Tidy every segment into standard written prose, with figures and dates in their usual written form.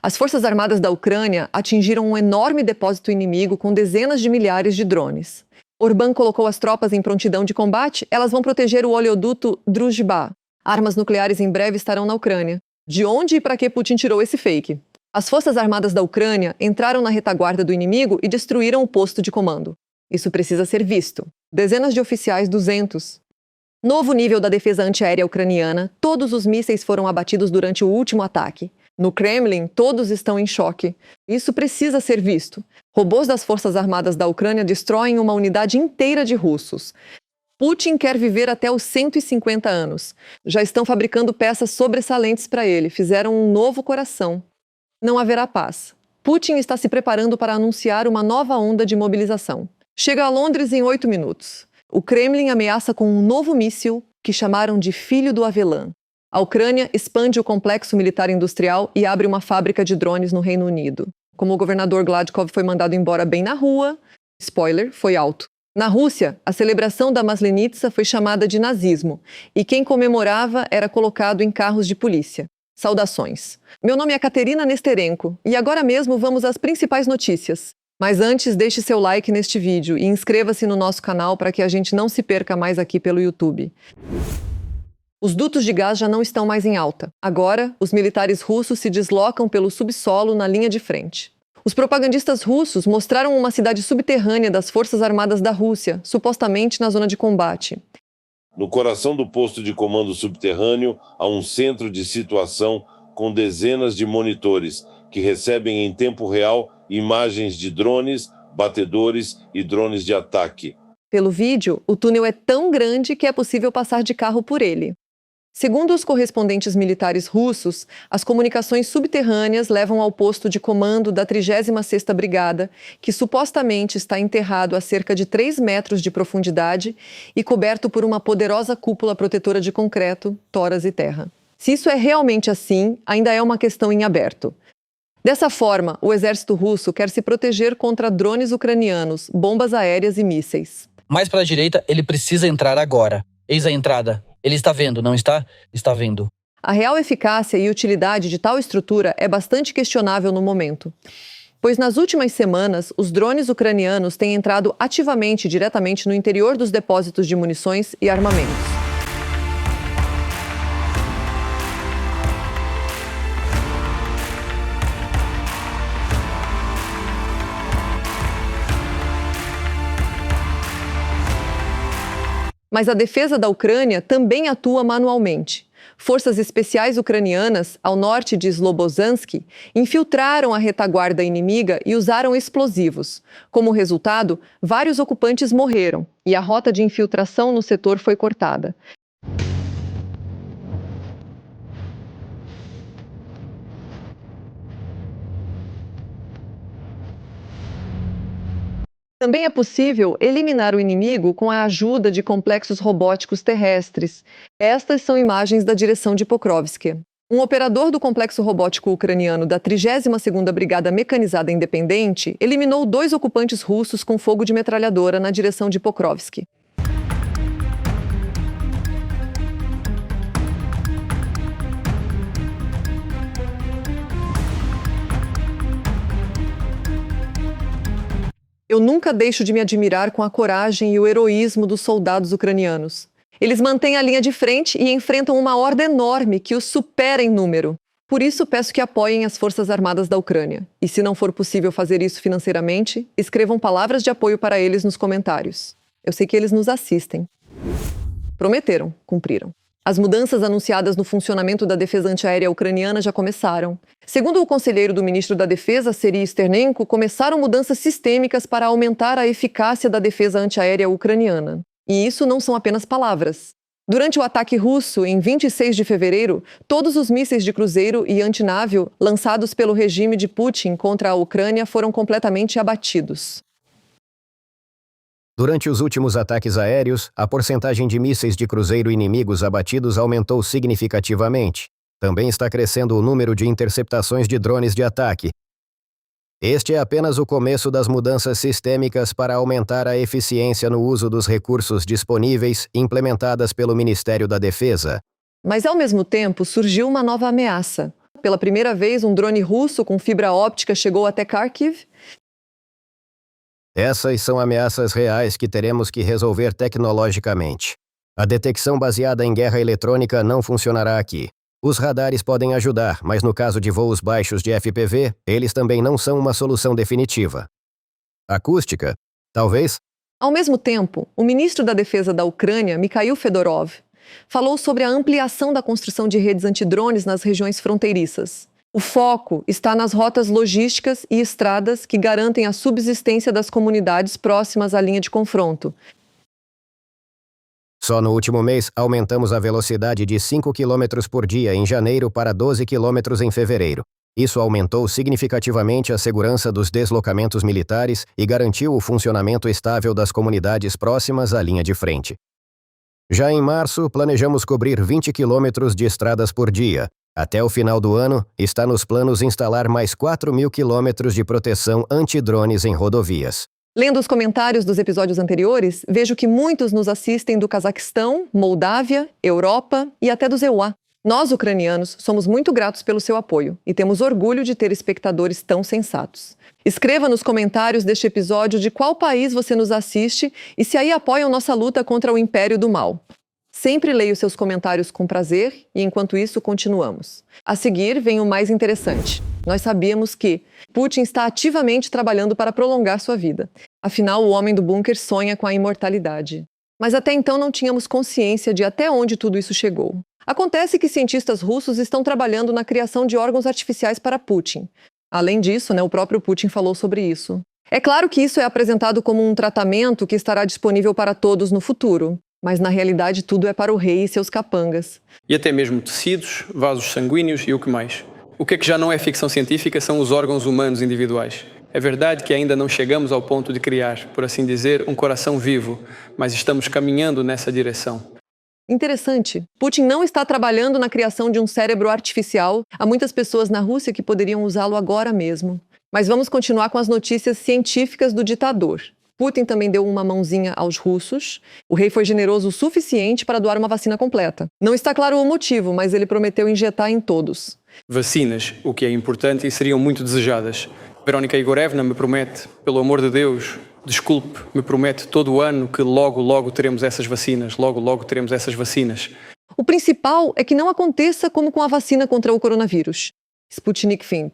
As forças armadas da Ucrânia atingiram um enorme depósito inimigo com dezenas de milhares de drones. Orbán colocou as tropas em prontidão de combate, elas vão proteger o oleoduto Druzhba. Armas nucleares em breve estarão na Ucrânia. De onde e para que Putin tirou esse fake? As forças armadas da Ucrânia entraram na retaguarda do inimigo e destruíram o posto de comando. Isso precisa ser visto. Dezenas de oficiais, 200. Novo nível da defesa antiaérea ucraniana, todos os mísseis foram abatidos durante o último ataque. No Kremlin, todos estão em choque. Isso precisa ser visto. Robôs das Forças Armadas da Ucrânia destroem uma unidade inteira de russos. Putin quer viver até os 150 anos. Já estão fabricando peças sobressalentes para ele. Fizeram um novo coração. Não haverá paz. Putin está se preparando para anunciar uma nova onda de mobilização. Chega a Londres em 8 minutos. O Kremlin ameaça com um novo míssil que chamaram de Filho do Avelã. A Ucrânia expande o complexo militar industrial e abre uma fábrica de drones no Reino Unido. Como o governador Gladkov foi mandado embora bem na rua, spoiler, foi alto. Na Rússia, a celebração da Maslenitsa foi chamada de nazismo, e quem comemorava era colocado em carros de polícia. Saudações. Meu nome é Katerina Nesterenko, e agora mesmo vamos às principais notícias. Mas antes, deixe seu like neste vídeo e inscreva-se no nosso canal para que a gente não se perca mais aqui pelo YouTube. Os dutos de gás já não estão mais em alta. Agora, os militares russos se deslocam pelo subsolo na linha de frente. Os propagandistas russos mostraram uma cidade subterrânea das Forças Armadas da Rússia, supostamente na zona de combate. No coração do posto de comando subterrâneo, há um centro de situação com dezenas de monitores que recebem em tempo real imagens de drones, batedores e drones de ataque. Pelo vídeo, o túnel é tão grande que é possível passar de carro por ele. Segundo os correspondentes militares russos, as comunicações subterrâneas levam ao posto de comando da 36ª Brigada, que supostamente está enterrado a cerca de 3 metros de profundidade e coberto por uma poderosa cúpula protetora de concreto, toras e terra. Se isso é realmente assim, ainda é uma questão em aberto. Dessa forma, o exército russo quer se proteger contra drones ucranianos, bombas aéreas e mísseis. Mais para a direita, ele precisa entrar agora. Eis a entrada. Ele está vendo, não está? Está vendo. A real eficácia e utilidade de tal estrutura é bastante questionável no momento, pois nas últimas semanas, os drones ucranianos têm entrado ativamente diretamente no interior dos depósitos de munições e armamentos. Mas a defesa da Ucrânia também atua manualmente. Forças especiais ucranianas, ao norte de Slobozansky, infiltraram a retaguarda inimiga e usaram explosivos. Como resultado, vários ocupantes morreram e a rota de infiltração no setor foi cortada. Também é possível eliminar o inimigo com a ajuda de complexos robóticos terrestres. Estas são imagens da direção de Pokrovsk. Um operador do complexo robótico ucraniano da 32ª Brigada Mecanizada Independente eliminou 2 ocupantes russos com fogo de metralhadora na direção de Pokrovsk. Eu nunca deixo de me admirar com a coragem e o heroísmo dos soldados ucranianos. Eles mantêm a linha de frente e enfrentam uma horda enorme que os supera em número. Por isso, peço que apoiem as Forças Armadas da Ucrânia. E se não for possível fazer isso financeiramente, escrevam palavras de apoio para eles nos comentários. Eu sei que eles nos assistem. Prometeram, cumpriram. As mudanças anunciadas no funcionamento da defesa antiaérea ucraniana já começaram. Segundo o conselheiro do ministro da Defesa, Serhiy Sternenko, começaram mudanças sistêmicas para aumentar a eficácia da defesa antiaérea ucraniana. E isso não são apenas palavras. Durante o ataque russo, em 26 de fevereiro, todos os mísseis de cruzeiro e antinávio lançados pelo regime de Putin contra a Ucrânia foram completamente abatidos. Durante os últimos ataques aéreos, a porcentagem de mísseis de cruzeiro inimigos abatidos aumentou significativamente. Também está crescendo o número de interceptações de drones de ataque. Este é apenas o começo das mudanças sistêmicas para aumentar a eficiência no uso dos recursos disponíveis implementadas pelo Ministério da Defesa. Mas, ao mesmo tempo, surgiu uma nova ameaça. pela primeira vez, um drone russo com fibra óptica chegou até Kharkiv. Essas são ameaças reais que teremos que resolver tecnologicamente. A detecção baseada em guerra eletrônica não funcionará aqui. Os radares podem ajudar, mas no caso de voos baixos de FPV, eles também não são uma solução definitiva. Acústica? Talvez? Ao mesmo tempo, o ministro da Defesa da Ucrânia, Mikhail Fedorov, falou sobre a ampliação da construção de redes antidrones nas regiões fronteiriças. O foco está nas rotas logísticas e estradas que garantem a subsistência das comunidades próximas à linha de confronto. Só no último mês, aumentamos a velocidade de 5 km por dia em janeiro para 12 km em fevereiro. Isso aumentou significativamente a segurança dos deslocamentos militares e garantiu o funcionamento estável das comunidades próximas à linha de frente. Já em março, planejamos cobrir 20 km de estradas por dia. Até o final do ano, está nos planos instalar mais 4.000 km de proteção anti-drones em rodovias. Lendo os comentários dos episódios anteriores, vejo que muitos nos assistem do Cazaquistão, Moldávia, Europa e até do EUA. Nós, ucranianos, somos muito gratos pelo seu apoio e temos orgulho de ter espectadores tão sensatos. Escreva nos comentários deste episódio de qual país você nos assiste e se aí apoiam nossa luta contra o Império do Mal. Sempre leio seus comentários com prazer e, enquanto isso, continuamos. A seguir, vem o mais interessante. Nós sabíamos que Putin está ativamente trabalhando para prolongar sua vida. Afinal, o homem do bunker sonha com a imortalidade. Mas até então não tínhamos consciência de até onde tudo isso chegou. Acontece que cientistas russos estão trabalhando na criação de órgãos artificiais para Putin. Além disso, o próprio Putin falou sobre isso. É claro que isso é apresentado como um tratamento que estará disponível para todos no futuro. Mas na realidade tudo é para o rei e seus capangas. E até mesmo tecidos, vasos sanguíneos e o que mais. O que já não é ficção científica são os órgãos humanos individuais. É verdade que ainda não chegamos ao ponto de criar, por assim dizer, um coração vivo, mas estamos caminhando nessa direção. Interessante. Putin não está trabalhando na criação de um cérebro artificial. Há muitas pessoas na Rússia que poderiam usá-lo agora mesmo. Mas vamos continuar com as notícias científicas do ditador. Putin também deu uma mãozinha aos russos. O rei foi generoso o suficiente para doar uma vacina completa. Não está claro o motivo, mas ele prometeu injetar em todos. Vacinas, o que é importante e seriam muito desejadas. Verónica Igorevna me promete, pelo amor de Deus, desculpe, me promete todo o ano que logo teremos essas vacinas. Logo teremos essas vacinas. O principal é que não aconteça como com a vacina contra o coronavírus. Sputnik V.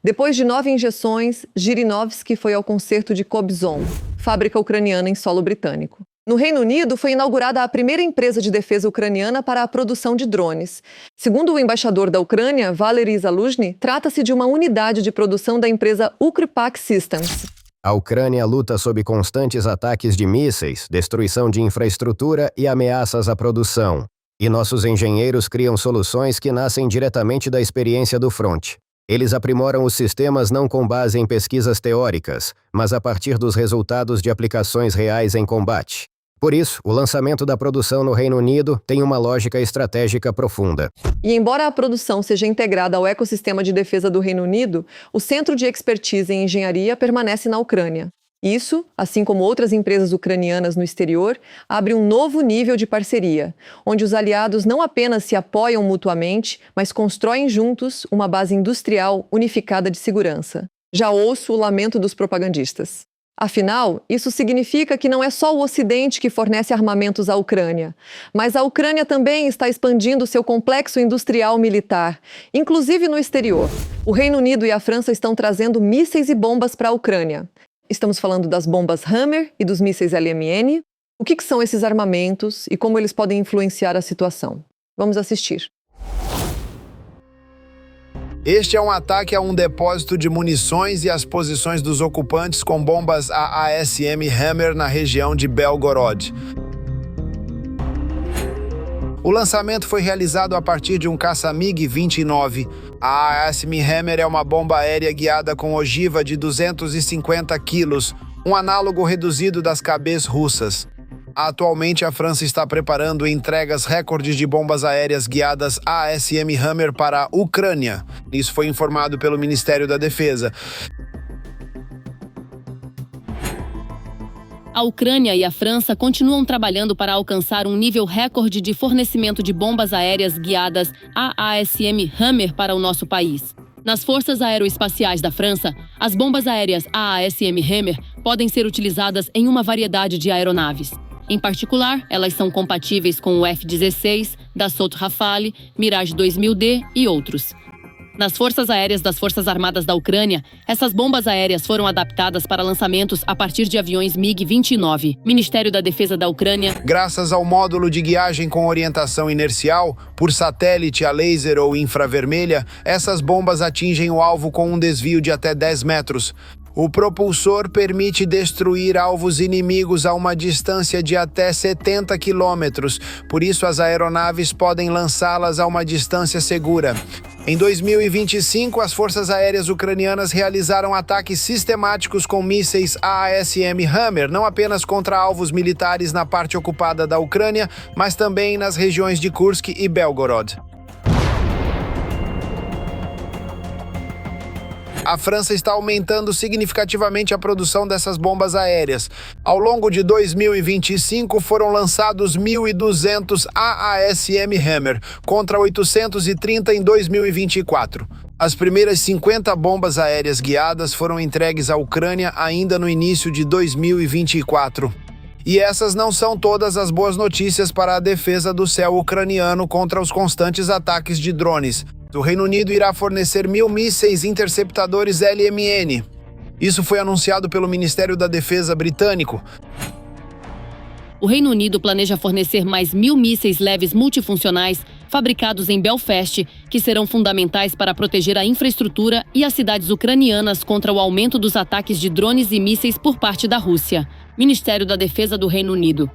Depois de 9 injeções, Zhirinovsky foi ao concerto de Kobzon, fábrica ucraniana em solo britânico. No Reino Unido, foi inaugurada a primeira empresa de defesa ucraniana para a produção de drones. Segundo o embaixador da Ucrânia, Valery Zaluzhny, trata-se de uma unidade de produção da empresa Ukrepak Systems. A Ucrânia luta sob constantes ataques de mísseis, destruição de infraestrutura e ameaças à produção. E nossos engenheiros criam soluções que nascem diretamente da experiência do fronte. Eles aprimoram os sistemas não com base em pesquisas teóricas, mas a partir dos resultados de aplicações reais em combate. Por isso, o lançamento da produção no Reino Unido tem uma lógica estratégica profunda. E embora a produção seja integrada ao ecossistema de defesa do Reino Unido, o Centro de Expertise em Engenharia permanece na Ucrânia. Isso, assim como outras empresas ucranianas no exterior, abre um novo nível de parceria, onde os aliados não apenas se apoiam mutuamente, mas constroem juntos uma base industrial unificada de segurança. Já ouço o lamento dos propagandistas. Afinal, isso significa que não é só o Ocidente que fornece armamentos à Ucrânia, mas a Ucrânia também está expandindo seu complexo industrial militar, inclusive no exterior. O Reino Unido e a França estão trazendo mísseis e bombas para a Ucrânia. Estamos falando das bombas Hammer e dos mísseis LMN. O que são esses armamentos e como eles podem influenciar a situação? Vamos assistir. Este é um ataque a um depósito de munições e as posições dos ocupantes com bombas AASM Hammer na região de Belgorod. O lançamento foi realizado a partir de um caça MiG-29. A AASM Hammer é uma bomba aérea guiada com ogiva de 250 quilos, um análogo reduzido das KBs russas. Atualmente, a França está preparando entregas recordes de bombas aéreas guiadas AASM Hammer para a Ucrânia. Isso foi informado pelo Ministério da Defesa. A Ucrânia e a França continuam trabalhando para alcançar um nível recorde de fornecimento de bombas aéreas guiadas AASM Hammer para o nosso país. Nas forças aeroespaciais da França, as bombas aéreas AASM Hammer podem ser utilizadas em uma variedade de aeronaves. Em particular, elas são compatíveis com o F-16, Dassault Rafale, Mirage 2000D e outros. Nas forças aéreas das Forças Armadas da Ucrânia, essas bombas aéreas foram adaptadas para lançamentos a partir de aviões MiG-29. Ministério da Defesa da Ucrânia. Graças ao módulo de guiagem com orientação inercial, por satélite a laser ou infravermelha, essas bombas atingem o alvo com um desvio de até 10 metros. O propulsor permite destruir alvos inimigos a uma distância de até 70 quilômetros, por isso as aeronaves podem lançá-las a uma distância segura. Em 2025, as forças aéreas ucranianas realizaram ataques sistemáticos com mísseis AASM Hammer, não apenas contra alvos militares na parte ocupada da Ucrânia, mas também nas regiões de Kursk e Belgorod. A França está aumentando significativamente a produção dessas bombas aéreas. Ao longo de 2025, foram lançados 1.200 AASM Hammer, contra 830 em 2024. As primeiras 50 bombas aéreas guiadas foram entregues à Ucrânia ainda no início de 2024. E essas não são todas as boas notícias para a defesa do céu ucraniano contra os constantes ataques de drones. O Reino Unido irá fornecer 1.000 mísseis interceptadores LMN. Isso foi anunciado pelo Ministério da Defesa britânico. O Reino Unido planeja fornecer mais 1.000 mísseis leves multifuncionais fabricados em Belfast, que serão fundamentais para proteger a infraestrutura e as cidades ucranianas contra o aumento dos ataques de drones e mísseis por parte da Rússia. Ministério da Defesa do Reino Unido.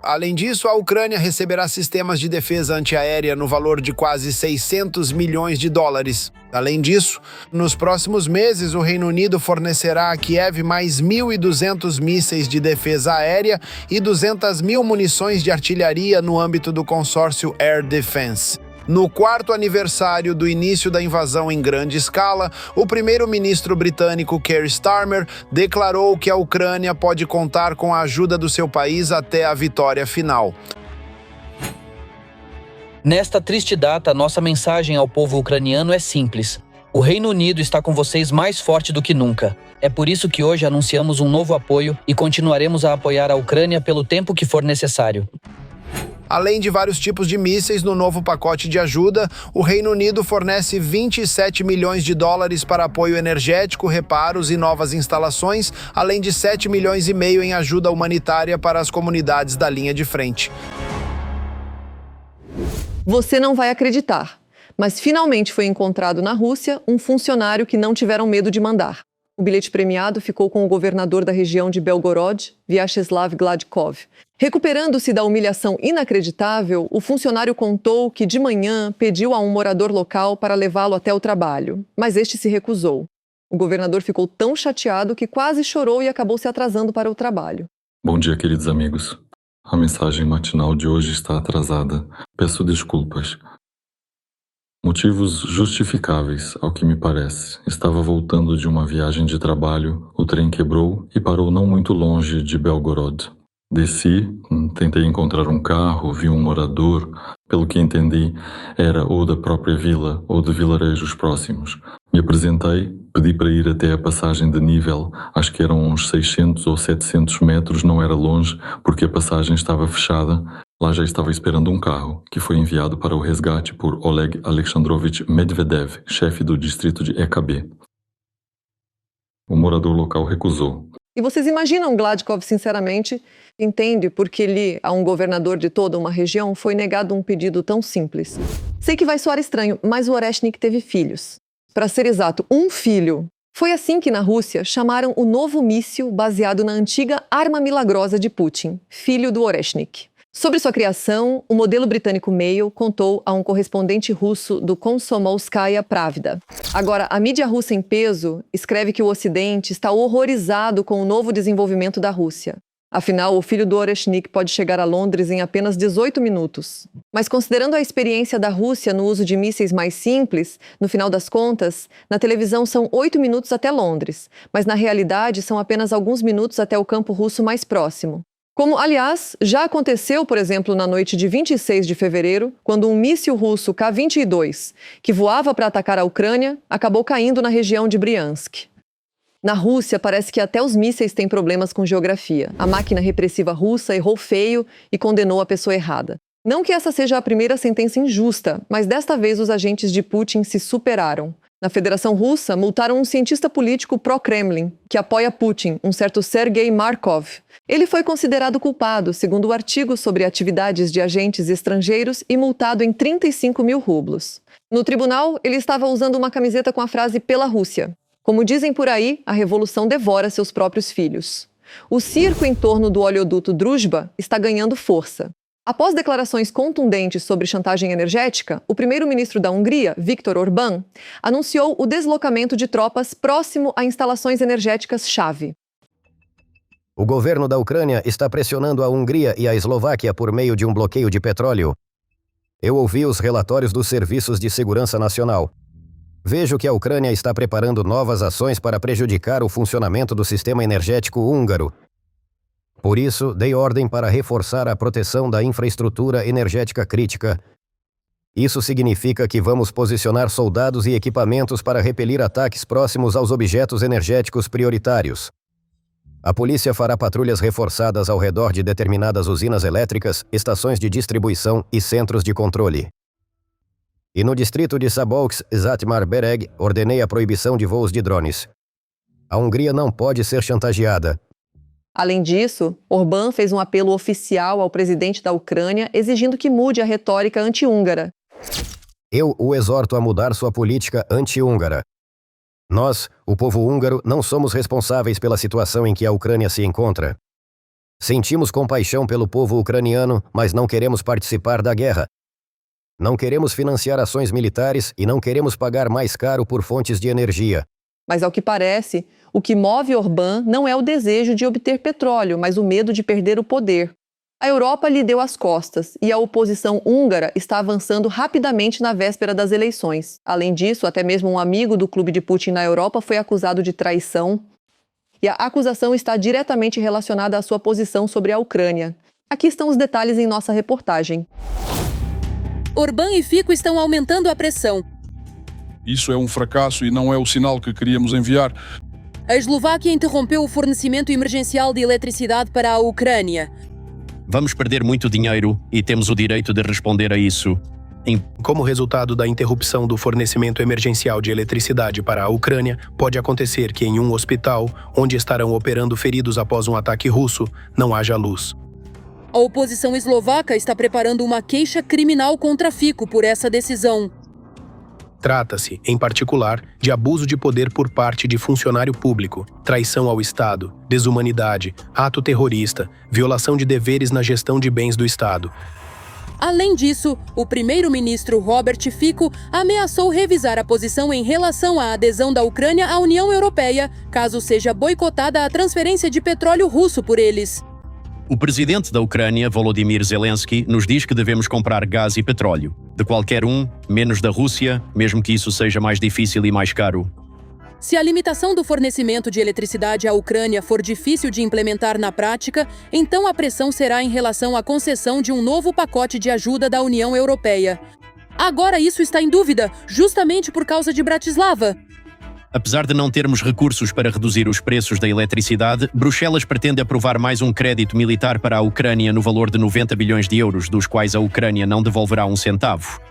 Além disso, a Ucrânia receberá sistemas de defesa antiaérea no valor de quase 600 milhões de dólares. Além disso, nos próximos meses, o Reino Unido fornecerá a Kiev mais 1.200 mísseis de defesa aérea e 200.000 munições de artilharia no âmbito do consórcio Air Defense. No 4º aniversário do início da invasão em grande escala, o primeiro-ministro britânico Keir Starmer declarou que a Ucrânia pode contar com a ajuda do seu país até a vitória final. Nesta triste data, nossa mensagem ao povo ucraniano é simples. O Reino Unido está com vocês mais forte do que nunca. É por isso que hoje anunciamos um novo apoio e continuaremos a apoiar a Ucrânia pelo tempo que for necessário. Além de vários tipos de mísseis no novo pacote de ajuda, o Reino Unido fornece 27 milhões de dólares para apoio energético, reparos e novas instalações, além de 7 milhões e meio em ajuda humanitária para as comunidades da linha de frente. Você não vai acreditar, mas finalmente foi encontrado na Rússia um funcionário que não tiveram medo de mandar. O bilhete premiado ficou com o governador da região de Belgorod, Vyacheslav Gladkov. Recuperando-se da humilhação inacreditável, o funcionário contou que de manhã pediu a um morador local para levá-lo até o trabalho, mas este se recusou. O governador ficou tão chateado que quase chorou e acabou se atrasando para o trabalho. Bom dia, queridos amigos. A mensagem matinal de hoje está atrasada. Peço desculpas. Motivos justificáveis, ao que me parece. Estava voltando de uma viagem de trabalho, o trem quebrou e parou não muito longe de Belgorod. Desci, tentei encontrar um carro, vi um morador, pelo que entendi, era ou da própria vila ou de vilarejos próximos. Me apresentei, pedi para ir até a passagem de nível, acho que eram uns 600 ou 700 metros, não era longe, porque a passagem estava fechada. Lá já estava esperando um carro, que foi enviado para o resgate por Oleg Alexandrovich Medvedev, chefe do distrito de EKB. O morador local recusou. E vocês imaginam Gladkov, sinceramente, entende porque ele, a um governador de toda uma região, foi negado um pedido tão simples. Sei que vai soar estranho, mas o Oreshnik teve filhos. Para ser exato, um filho. Foi assim que na Rússia chamaram o novo míssil baseado na antiga arma milagrosa de Putin, filho do Oreshnik. Sobre sua criação, o modelo britânico Mail contou a um correspondente russo do Komsomolskaya Pravda. Agora, a mídia russa em peso escreve que o Ocidente está horrorizado com o novo desenvolvimento da Rússia. Afinal, o filho do Oreshnik pode chegar a Londres em apenas 18 minutos. Mas considerando a experiência da Rússia no uso de mísseis mais simples, no final das contas, na televisão são 8 minutos até Londres, mas na realidade são apenas alguns minutos até o campo russo mais próximo. Como, aliás, já aconteceu, por exemplo, na noite de 26 de fevereiro, quando um míssil russo K-22, que voava para atacar a Ucrânia, acabou caindo na região de Briansk. Na Rússia, parece que até os mísseis têm problemas com geografia. A máquina repressiva russa errou feio e condenou a pessoa errada. Não que essa seja a primeira sentença injusta, mas desta vez os agentes de Putin se superaram. Na Federação Russa, multaram um cientista político pró-Kremlin, que apoia Putin, um certo Sergei Markov. Ele foi considerado culpado, segundo o artigo sobre atividades de agentes estrangeiros, e multado em 35 mil rublos. No tribunal, ele estava usando uma camiseta com a frase "Pela Rússia". Como dizem por aí, a revolução devora seus próprios filhos. O circo em torno do oleoduto Druzhba está ganhando força. Após declarações contundentes sobre chantagem energética, o primeiro-ministro da Hungria, Viktor Orbán, anunciou o deslocamento de tropas próximo a instalações energéticas-chave. O governo da Ucrânia está pressionando a Hungria e a Eslováquia por meio de um bloqueio de petróleo. Eu ouvi os relatórios dos Serviços de Segurança Nacional. Vejo que a Ucrânia está preparando novas ações para prejudicar o funcionamento do sistema energético húngaro. Por isso, dei ordem para reforçar a proteção da infraestrutura energética crítica. Isso significa que vamos posicionar soldados e equipamentos para repelir ataques próximos aos objetos energéticos prioritários. A polícia fará patrulhas reforçadas ao redor de determinadas usinas elétricas, estações de distribuição e centros de controle. E no distrito de Szabolcs-Szatmár-Bereg, ordenei a proibição de voos de drones. A Hungria não pode ser chantageada. Além disso, Orbán fez um apelo oficial ao presidente da Ucrânia exigindo que mude a retórica anti-húngara. Eu o exorto a mudar sua política anti-húngara. Nós, o povo húngaro, não somos responsáveis pela situação em que a Ucrânia se encontra. Sentimos compaixão pelo povo ucraniano, mas não queremos participar da guerra. Não queremos financiar ações militares e não queremos pagar mais caro por fontes de energia. Mas, ao que parece, o que move Orbán não é o desejo de obter petróleo, mas o medo de perder o poder. A Europa lhe deu as costas e a oposição húngara está avançando rapidamente na véspera das eleições. Além disso, até mesmo um amigo do clube de Putin na Europa foi acusado de traição. E a acusação está diretamente relacionada à sua posição sobre a Ucrânia. Aqui estão os detalhes em nossa reportagem. Orbán e Fico estão aumentando a pressão. Isso é um fracasso e não é o sinal que queríamos enviar. A Eslováquia interrompeu o fornecimento emergencial de eletricidade para a Ucrânia. Vamos perder muito dinheiro e temos o direito de responder a isso. Como resultado da interrupção do fornecimento emergencial de eletricidade para a Ucrânia, pode acontecer que em um hospital, onde estarão operando feridos após um ataque russo, não haja luz. A oposição eslovaca está preparando uma queixa criminal contra Fico por essa decisão. Trata-se, em particular, de abuso de poder por parte de funcionário público, traição ao Estado, desumanidade, ato terrorista, violação de deveres na gestão de bens do Estado. Além disso, o primeiro-ministro Robert Fico ameaçou revisar a posição em relação à adesão da Ucrânia à União Europeia, caso seja boicotada a transferência de petróleo russo por eles. O presidente da Ucrânia, Volodymyr Zelensky, nos diz que devemos comprar gás e petróleo. De qualquer um, menos da Rússia, mesmo que isso seja mais difícil e mais caro. Se a limitação do fornecimento de eletricidade à Ucrânia for difícil de implementar na prática, então a pressão será em relação à concessão de um novo pacote de ajuda da União Europeia. Agora isso está em dúvida, justamente por causa de Bratislava. Apesar de não termos recursos para reduzir os preços da eletricidade, Bruxelas pretende aprovar mais um crédito militar para a Ucrânia no valor de 90 bilhões de euros, dos quais a Ucrânia não devolverá um centavo.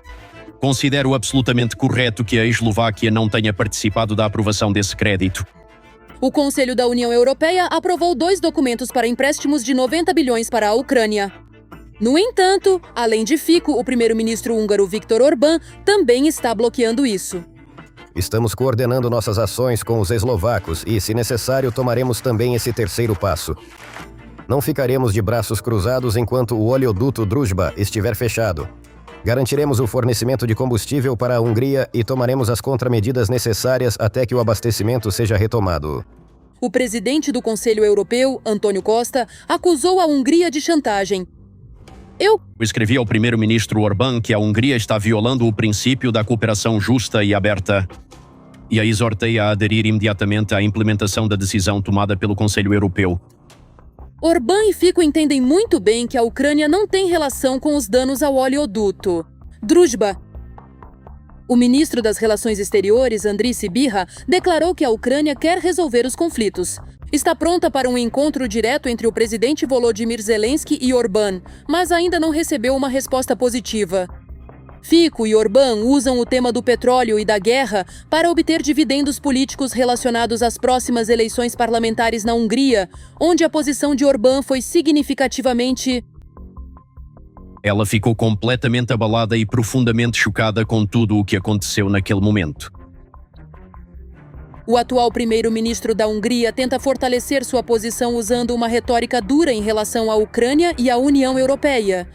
Considero absolutamente correto que a Eslováquia não tenha participado da aprovação desse crédito. O Conselho da União Europeia aprovou 2 documentos para empréstimos de 90 bilhões para a Ucrânia. No entanto, além de Fico, o primeiro-ministro húngaro Viktor Orbán também está bloqueando isso. Estamos coordenando nossas ações com os eslovacos e, se necessário, tomaremos também esse terceiro passo. Não ficaremos de braços cruzados enquanto o oleoduto Druzhba estiver fechado. Garantiremos o fornecimento de combustível para a Hungria e tomaremos as contramedidas necessárias até que o abastecimento seja retomado. O presidente do Conselho Europeu, Antônio Costa, acusou a Hungria de chantagem. Eu escrevi ao primeiro-ministro Orbán que a Hungria está violando o princípio da cooperação justa e aberta. E a exortei a aderir imediatamente à implementação da decisão tomada pelo Conselho Europeu. Orbán e Fico entendem muito bem que a Ucrânia não tem relação com os danos ao oleoduto. Druzhba. O ministro das Relações Exteriores, Andriy Sybiha, declarou que a Ucrânia quer resolver os conflitos. Está pronta para um encontro direto entre o presidente Volodymyr Zelensky e Orbán, mas ainda não recebeu uma resposta positiva. Fico e Orbán usam o tema do petróleo e da guerra para obter dividendos políticos relacionados às próximas eleições parlamentares na Hungria, onde a posição de Orbán foi significativamente... Ela ficou completamente abalada e profundamente chocada com tudo o que aconteceu naquele momento. O atual primeiro-ministro da Hungria tenta fortalecer sua posição usando uma retórica dura em relação à Ucrânia e à União Europeia.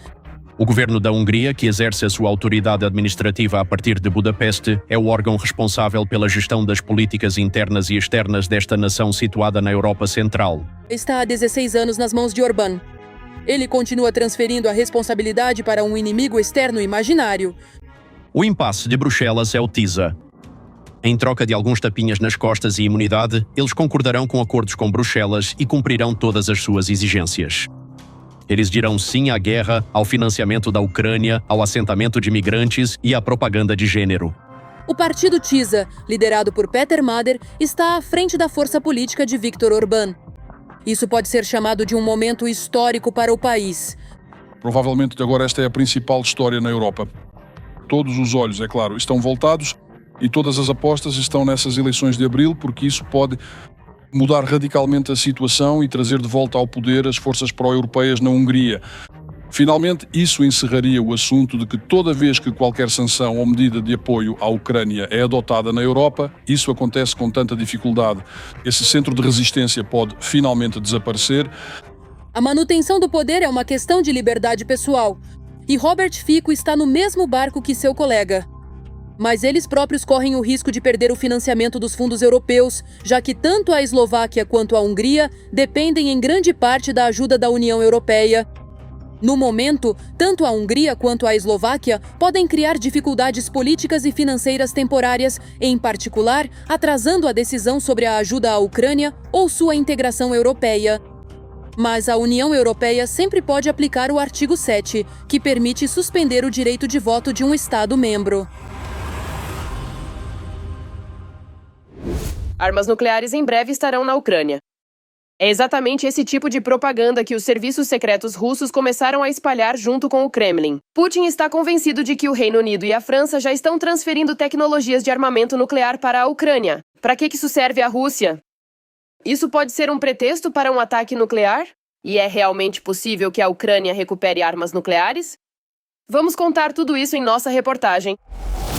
O governo da Hungria, que exerce a sua autoridade administrativa a partir de Budapeste, é o órgão responsável pela gestão das políticas internas e externas desta nação situada na Europa Central. Está há 16 anos nas mãos de Orbán. Ele continua transferindo a responsabilidade para um inimigo externo imaginário. O impasse de Bruxelas é o TISA. Em troca de alguns tapinhas nas costas e imunidade, eles concordarão com acordos com Bruxelas e cumprirão todas as suas exigências. Eles dirão sim à guerra, ao financiamento da Ucrânia, ao assentamento de imigrantes e à propaganda de gênero. O partido TISA, liderado por Peter Mader, está à frente da força política de Viktor Orbán. Isso pode ser chamado de um momento histórico para o país. Provavelmente agora esta é a principal história na Europa. Todos os olhos, é claro, estão voltados e todas as apostas estão nessas eleições de abril, porque isso pode mudar radicalmente a situação e trazer de volta ao poder as forças pró-europeias na Hungria. Finalmente, isso encerraria o assunto de que toda vez que qualquer sanção ou medida de apoio à Ucrânia é adotada na Europa, isso acontece com tanta dificuldade. Esse centro de resistência pode finalmente desaparecer. A manutenção do poder é uma questão de liberdade pessoal. E Robert Fico está no mesmo barco que seu colega. Mas eles próprios correm o risco de perder o financiamento dos fundos europeus, já que tanto a Eslováquia quanto a Hungria dependem em grande parte da ajuda da União Europeia. No momento, tanto a Hungria quanto a Eslováquia podem criar dificuldades políticas e financeiras temporárias, em particular, atrasando a decisão sobre a ajuda à Ucrânia ou sua integração europeia. Mas a União Europeia sempre pode aplicar o artigo 7, que permite suspender o direito de voto de um Estado-membro. Armas nucleares em breve estarão na Ucrânia. É exatamente esse tipo de propaganda que os serviços secretos russos começaram a espalhar junto com o Kremlin. Putin está convencido de que o Reino Unido e a França já estão transferindo tecnologias de armamento nuclear para a Ucrânia. Para que isso serve à Rússia? Isso pode ser um pretexto para um ataque nuclear? E é realmente possível que a Ucrânia recupere armas nucleares? Vamos contar tudo isso em nossa reportagem.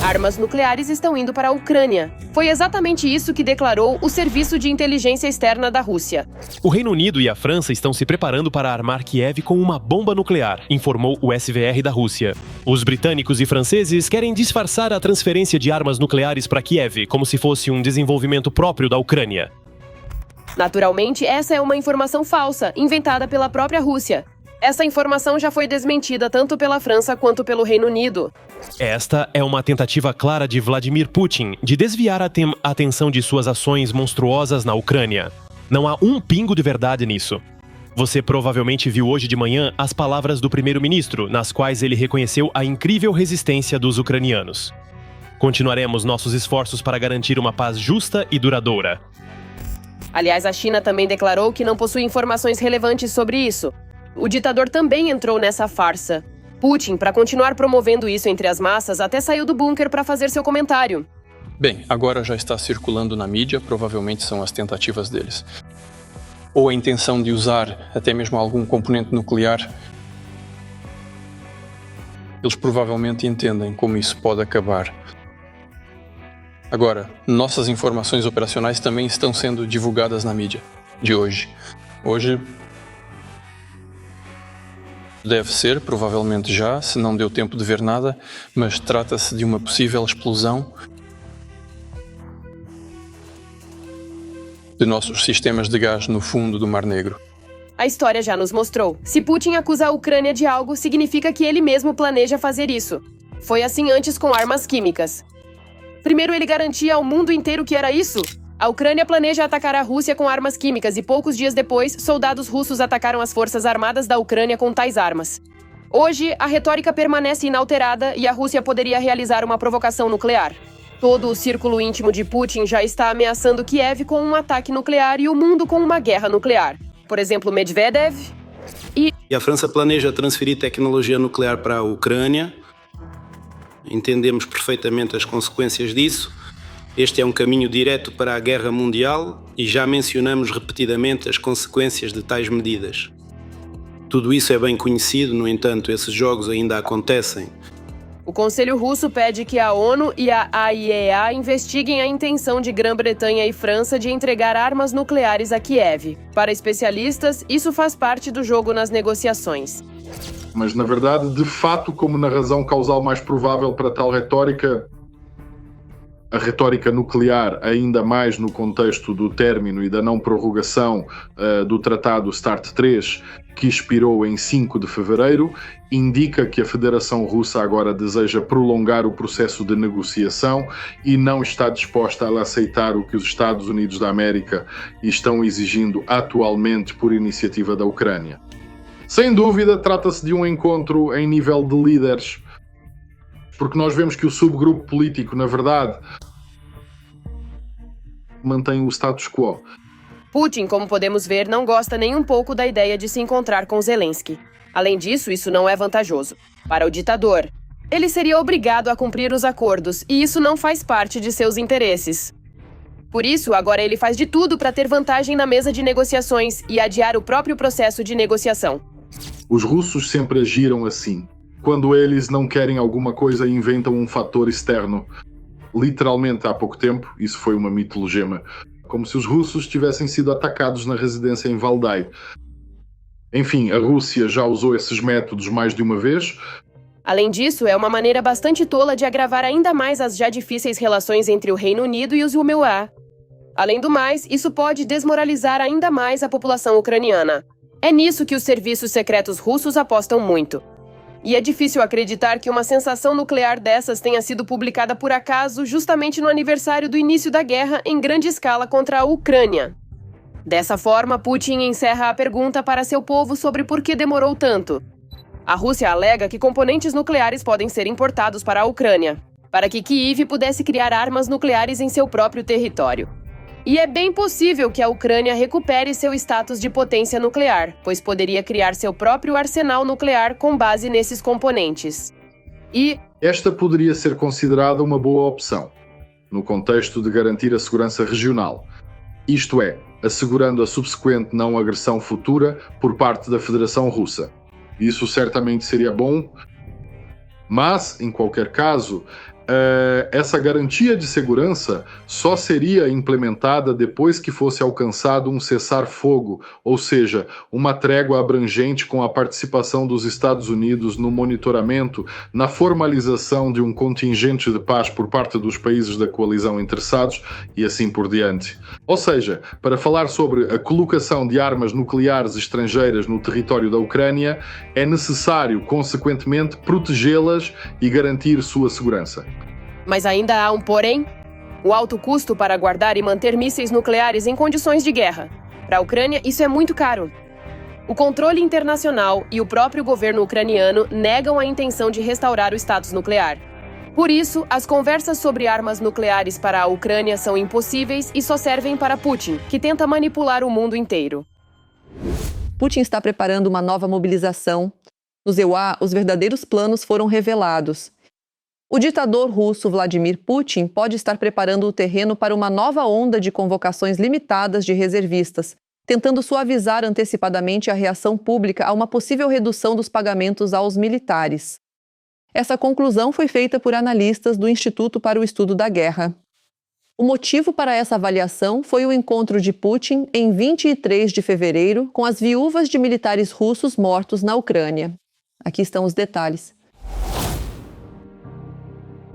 Armas nucleares estão indo para a Ucrânia. Foi exatamente isso que declarou o Serviço de Inteligência Externa da Rússia. O Reino Unido e a França estão se preparando para armar Kiev com uma bomba nuclear, informou o SVR da Rússia. Os britânicos e franceses querem disfarçar a transferência de armas nucleares para Kiev como se fosse um desenvolvimento próprio da Ucrânia. Naturalmente, essa é uma informação falsa, inventada pela própria Rússia. Essa informação já foi desmentida tanto pela França quanto pelo Reino Unido. Esta é uma tentativa clara de Vladimir Putin de desviar a atenção de suas ações monstruosas na Ucrânia. Não há um pingo de verdade nisso. Você provavelmente viu hoje de manhã as palavras do primeiro-ministro, nas quais ele reconheceu a incrível resistência dos ucranianos. Continuaremos nossos esforços para garantir uma paz justa e duradoura. Aliás, a China também declarou que não possui informações relevantes sobre isso. O ditador também entrou nessa farsa. Putin, para continuar promovendo isso entre as massas, até saiu do bunker para fazer seu comentário. Bem, agora já está circulando na mídia, provavelmente são as tentativas deles. Ou a intenção de usar até mesmo algum componente nuclear. Eles provavelmente entendem como isso pode acabar. Agora, nossas informações operacionais também estão sendo divulgadas na mídia de hoje. Hoje deve ser, provavelmente já, se não deu tempo de ver nada, mas trata-se de uma possível explosão. de nossos sistemas de gás no fundo do Mar Negro. A história já nos mostrou. Se Putin acusa a Ucrânia de algo, significa que ele mesmo planeja fazer isso. Foi assim antes com armas químicas. Primeiro ele garantia ao mundo inteiro que era isso. A Ucrânia planeja atacar a Rússia com armas químicas e poucos dias depois, soldados russos atacaram as forças armadas da Ucrânia com tais armas. Hoje, a retórica permanece inalterada e a Rússia poderia realizar uma provocação nuclear. Todo o círculo íntimo de Putin já está ameaçando Kiev com um ataque nuclear e o mundo com uma guerra nuclear. Por exemplo, Medvedev E a França planeja transferir tecnologia nuclear para a Ucrânia. Entendemos perfeitamente as consequências disso. Este é um caminho direto para a guerra mundial e já mencionamos repetidamente as consequências de tais medidas. Tudo isso é bem conhecido, no entanto, esses jogos ainda acontecem. O Conselho Russo pede que a ONU e a AIEA investiguem a intenção de Grã-Bretanha e França de entregar armas nucleares a Kiev. Para especialistas, isso faz parte do jogo nas negociações. Mas, na verdade, de fato, como na razão causal mais provável para tal retórica, a retórica nuclear, ainda mais no contexto do término e da não prorrogação do Tratado START 3, que expirou em 5 de fevereiro, indica que a Federação Russa agora deseja prolongar o processo de negociação e não está disposta a aceitar o que os Estados Unidos da América estão exigindo atualmente por iniciativa da Ucrânia. Sem dúvida, trata-se de um encontro em nível de líderes, porque nós vemos que o subgrupo político, na verdade, mantém o status quo. Putin, como podemos ver, não gosta nem um pouco da ideia de se encontrar com Zelensky. Além disso, isso não é vantajoso para o ditador. Ele seria obrigado a cumprir os acordos, e isso não faz parte de seus interesses. Por isso, agora ele faz de tudo para ter vantagem na mesa de negociações e adiar o próprio processo de negociação. Os russos sempre agiram assim. Quando eles não querem alguma coisa, inventam um fator externo. Literalmente, há pouco tempo, isso foi uma mitologema, como se os russos tivessem sido atacados na residência em Valdai. Enfim, a Rússia já usou esses métodos mais de uma vez. Além disso, é uma maneira bastante tola de agravar ainda mais as já difíceis relações entre o Reino Unido e os UMEA. Além do mais, isso pode desmoralizar ainda mais a população ucraniana. É nisso que os serviços secretos russos apostam muito. E é difícil acreditar que uma sensação nuclear dessas tenha sido publicada por acaso justamente no aniversário do início da guerra em grande escala contra a Ucrânia. Dessa forma, Putin encerra a pergunta para seu povo sobre por que demorou tanto. A Rússia alega que componentes nucleares podem ser importados para a Ucrânia, para que Kiev pudesse criar armas nucleares em seu próprio território. E é bem possível que a Ucrânia recupere seu status de potência nuclear, pois poderia criar seu próprio arsenal nuclear com base nesses componentes. Esta poderia ser considerada uma boa opção, no contexto de garantir a segurança regional. Isto é, assegurando a subsequente não agressão futura por parte da Federação Russa. Isso certamente seria bom, mas, em qualquer caso, essa garantia de segurança só seria implementada depois que fosse alcançado um cessar-fogo, ou seja, uma trégua abrangente com a participação dos Estados Unidos no monitoramento, na formalização de um contingente de paz por parte dos países da coalizão interessados e assim por diante. Ou seja, para falar sobre a colocação de armas nucleares estrangeiras no território da Ucrânia, é necessário, consequentemente, protegê-las e garantir sua segurança. Mas ainda há um porém? O alto custo para guardar e manter mísseis nucleares em condições de guerra. Para a Ucrânia, isso é muito caro. O controle internacional e o próprio governo ucraniano negam a intenção de restaurar o status nuclear. Por isso, as conversas sobre armas nucleares para a Ucrânia são impossíveis e só servem para Putin, que tenta manipular o mundo inteiro. Putin está preparando uma nova mobilização. Nos EUA, os verdadeiros planos foram revelados. O ditador russo Vladimir Putin pode estar preparando o terreno para uma nova onda de convocações limitadas de reservistas, tentando suavizar antecipadamente a reação pública a uma possível redução dos pagamentos aos militares. Essa conclusão foi feita por analistas do Instituto para o Estudo da Guerra. O motivo para essa avaliação foi o encontro de Putin em 23 de fevereiro com as viúvas de militares russos mortos na Ucrânia. Aqui estão os detalhes.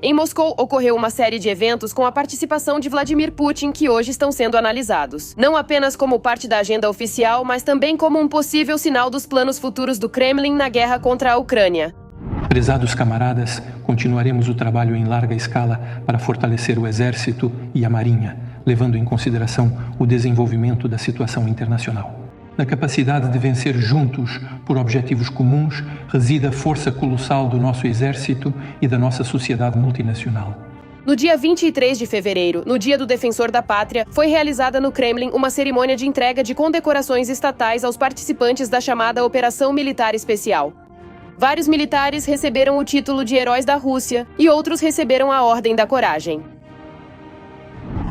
Em Moscou, ocorreu uma série de eventos com a participação de Vladimir Putin que hoje estão sendo analisados. Não apenas como parte da agenda oficial, mas também como um possível sinal dos planos futuros do Kremlin na guerra contra a Ucrânia. Prezados camaradas, continuaremos o trabalho em larga escala para fortalecer o Exército e a Marinha, levando em consideração o desenvolvimento da situação internacional. Na capacidade de vencer juntos por objetivos comuns reside a força colossal do nosso Exército e da nossa sociedade multinacional. No dia 23 de fevereiro, no Dia do Defensor da Pátria, foi realizada no Kremlin uma cerimônia de entrega de condecorações estatais aos participantes da chamada Operação Militar Especial. Vários militares receberam o título de Heróis da Rússia e outros receberam a Ordem da Coragem.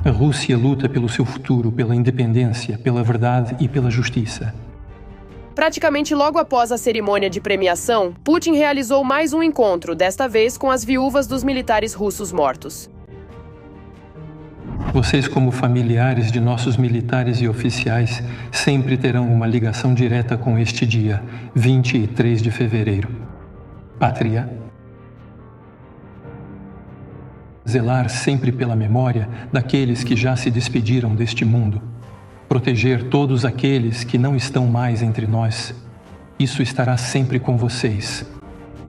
A Rússia luta pelo seu futuro, pela independência, pela verdade e pela justiça. Praticamente logo após a cerimônia de premiação, Putin realizou mais um encontro, desta vez com as viúvas dos militares russos mortos. Vocês, como familiares de nossos militares e oficiais, sempre terão uma ligação direta com este dia, 23 de fevereiro. Pátria. Zelar sempre pela memória daqueles que já se despediram deste mundo. Proteger todos aqueles que não estão mais entre nós. Isso estará sempre com vocês.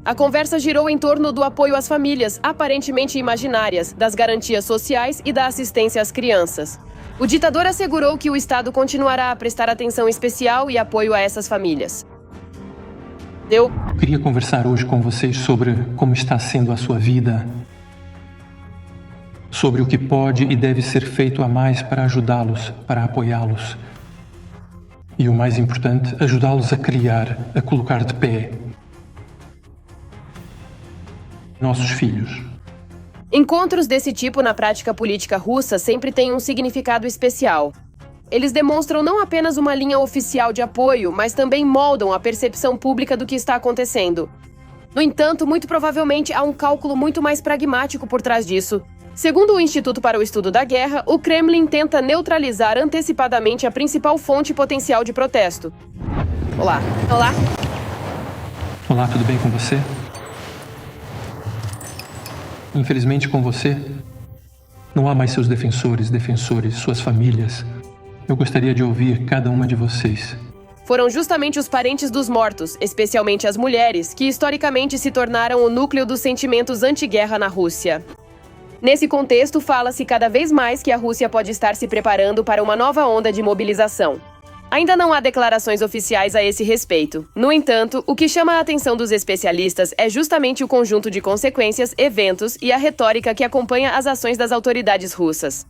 A conversa girou em torno do apoio às famílias, aparentemente imaginárias, das garantias sociais e da assistência às crianças. O ditador assegurou que o Estado continuará a prestar atenção especial e apoio a essas famílias. Eu queria conversar hoje com vocês sobre como está sendo a sua vida, sobre o que pode e deve ser feito a mais para ajudá-los, para apoiá-los. E o mais importante, ajudá-los a criar, a colocar de pé nossos filhos. Encontros desse tipo na prática política russa sempre têm um significado especial. Eles demonstram não apenas uma linha oficial de apoio, mas também moldam a percepção pública do que está acontecendo. No entanto, muito provavelmente há um cálculo muito mais pragmático por trás disso. Segundo o Instituto para o Estudo da Guerra, o Kremlin tenta neutralizar antecipadamente a principal fonte potencial de protesto. Olá. Olá. Olá, tudo bem com você? Infelizmente, com você, não há mais seus defensores, suas famílias. Eu gostaria de ouvir cada uma de vocês. Foram justamente os parentes dos mortos, especialmente as mulheres, que historicamente se tornaram o núcleo dos sentimentos anti-guerra na Rússia. Nesse contexto, fala-se cada vez mais que a Rússia pode estar se preparando para uma nova onda de mobilização. Ainda não há declarações oficiais a esse respeito. No entanto, o que chama a atenção dos especialistas é justamente o conjunto de consequências, eventos e a retórica que acompanha as ações das autoridades russas.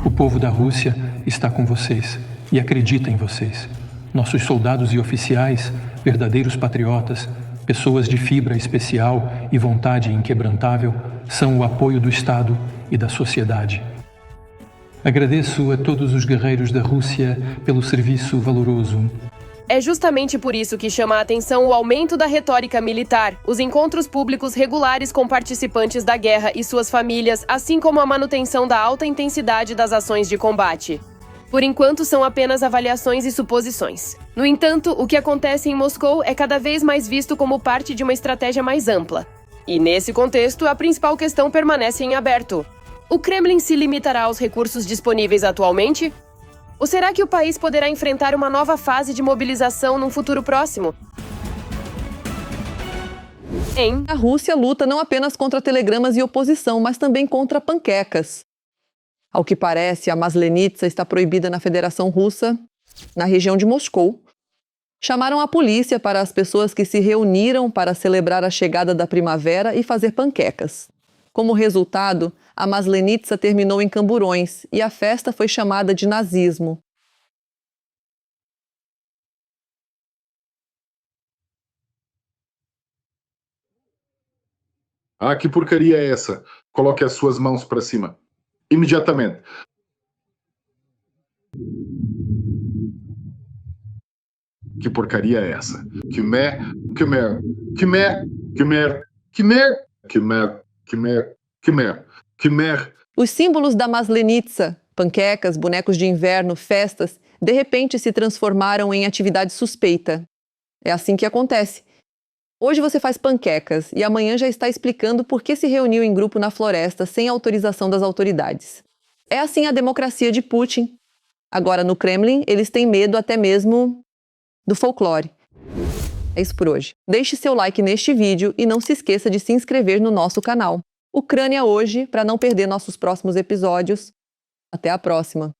O povo da Rússia está com vocês e acredita em vocês. Nossos soldados e oficiais, verdadeiros patriotas, pessoas de fibra especial e vontade inquebrantável, são o apoio do Estado e da sociedade. Agradeço a todos os guerreiros da Rússia pelo serviço valoroso. É justamente por isso que chama a atenção o aumento da retórica militar, os encontros públicos regulares com participantes da guerra e suas famílias, assim como a manutenção da alta intensidade das ações de combate. Por enquanto, são apenas avaliações e suposições. No entanto, o que acontece em Moscou é cada vez mais visto como parte de uma estratégia mais ampla. E nesse contexto, a principal questão permanece em aberto. O Kremlin se limitará aos recursos disponíveis atualmente? Ou será que o país poderá enfrentar uma nova fase de mobilização num futuro próximo? A Rússia luta não apenas contra telegramas e oposição, mas também contra panquecas. Ao que parece, a maslenitsa está proibida na Federação Russa, na região de Moscou. Chamaram a polícia para as pessoas que se reuniram para celebrar a chegada da primavera e fazer panquecas. Como resultado, a maslenitsa terminou em camburões e a festa foi chamada de nazismo. Ah, que porcaria é essa? Coloque as suas mãos para cima. Imediatamente. Que porcaria é essa? Que mer. Os símbolos da maslenitsa, panquecas, bonecos de inverno, festas, de repente se transformaram em atividade suspeita. É assim que acontece. Hoje você faz panquecas e amanhã já está explicando por que se reuniu em grupo na floresta sem autorização das autoridades. É assim a democracia de Putin. Agora, no Kremlin, eles têm medo até mesmo do folclore. É isso por hoje. Deixe seu like neste vídeo e não se esqueça de se inscrever no nosso canal. Ucrânia Hoje, para não perder nossos próximos episódios. Até a próxima!